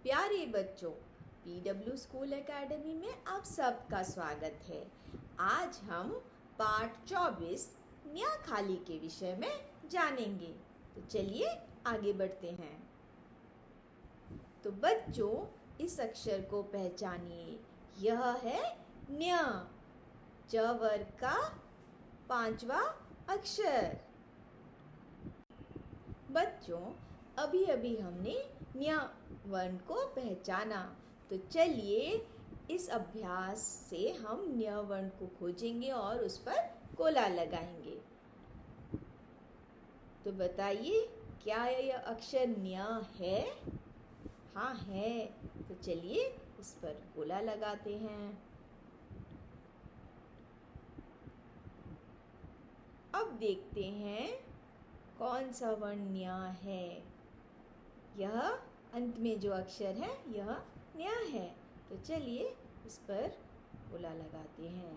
प्यारे बच्चों, PW school academy में आप सबका स्वागत है। आज हम पाठ 24 न्या खाली के विषय में जानेंगे। तो चलिए आगे बढ़ते हैं। तो बच्चों, इस अक्षर को पहचानिए। यह है न्या, च वर्ग का 5वां अक्षर। बच्चों, अभी अभी हमने न्या वर्ण को पहचाना। तो चलिए इस अभ्यास से हम न्या वर्ण को खोजेंगे और उस पर कोला लगाएंगे। तो बताइए, क्या यह अक्षर न्या है? हाँ है। तो चलिए इस पर कोला लगाते हैं। अब देखते हैं कौन सा वर्ण न्या है। यह अंत में जो अक्षर है यह न्या है। तो चलिए इस पर कोला लगाते हैं।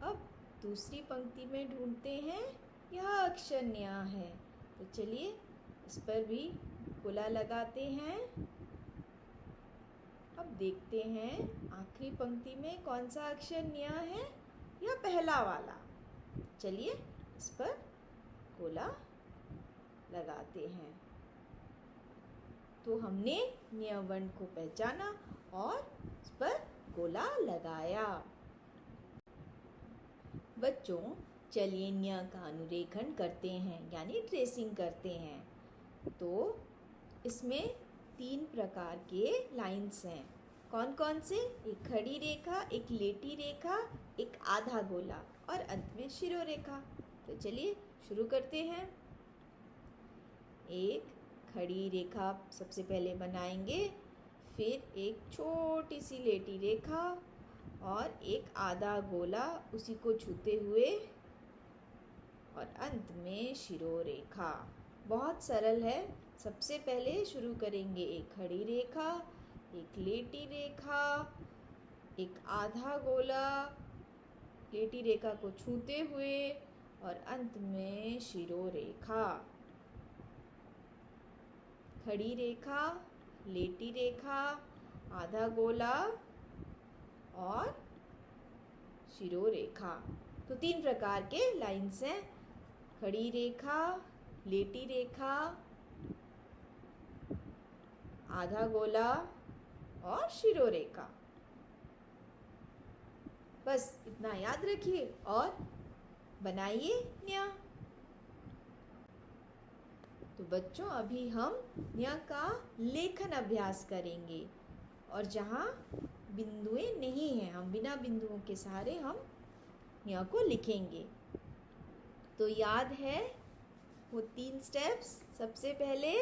अब दूसरी पंक्ति में ढूंढते हैं, यह अक्षर न्या है। तो चलिए इस पर भी कोला लगाते हैं। अब देखते हैं आखिरी पंक्ति में कौन सा अक्षर न्या है, यह पहला वाला। चलिए इस पर कोला लगाते हैं। तो हमने न्या वर्ण को पहचाना और इस पर कोला लगाया। बच्चों, चलिए न्या का अनुरेखण करते हैं, यानी ट्रेसिंग करते हैं। तो इसमें 3 प्रकार के लाइंस हैं। कौन कौन से? एक खड़ी रेखा, एक लेटी रेखा, एक आधा गोला और अंत में शिरोरेखा। तो चलिए शुरू करते हैं। एक खड़ी रेखा सबसे पहले बनाएंगे, फिर एक छोटी सी लेटी रेखा और एक आधा गोला उसी को छूते हुए और अंत में शिरोरेखा। बहुत सरल है। सबसे पहले शुरू करेंगे एक खड़ी रेखा, एक लेटी रेखा, एक आधा गोला, लेटी रेखा को छूते हुए और अंत में शिरोरेखा। खड़ी रेखा, लेटी रेखा, आधा गोला और शिरोरेखा। तो 3 प्रकार के लाइंस हैं। खड़ी रेखा, लेटी रेखा, आधा गोला और शिरोरेखा। बस इतना याद रखिए और बनाइए न्या। तो बच्चों, अभी हम न्या का लेखन अभ्यास करेंगे और जहाँ बिंदुएं नहीं हैं, हम बिना बिंदुओं के सहारे हम न्या को लिखेंगे। तो याद है वो 3 स्टेप्स। सबसे पहले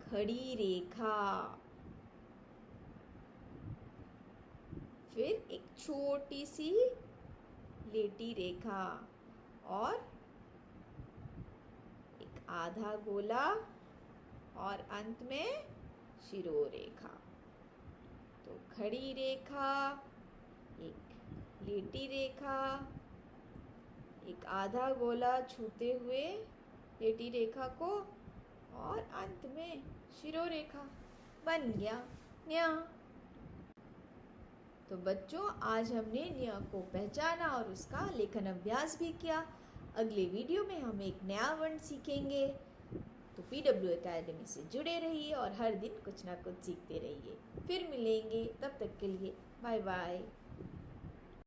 खड़ी रेखा, फिर एक छोटी सी लेटी रेखा और एक आधा गोला और अंत में शिरोरेखा। तो खड़ी रेखा, एक लेटी रेखा, एक आधा गोला छूते हुए लेटी रेखा को और अंत में शिरोरेखा। बन गया न्या। तो बच्चों, आज हमने न्या को पहचाना और उसका लेखन अभ्यास भी किया। अगले वीडियो में हम एक नया वर्ण सीखेंगे। तो पीडब्ल्यू एकेडमी से जुड़े रहिए और हर दिन कुछ ना कुछ सीखते रहिए। फिर मिलेंगे, तब तक के लिए बाय बाय।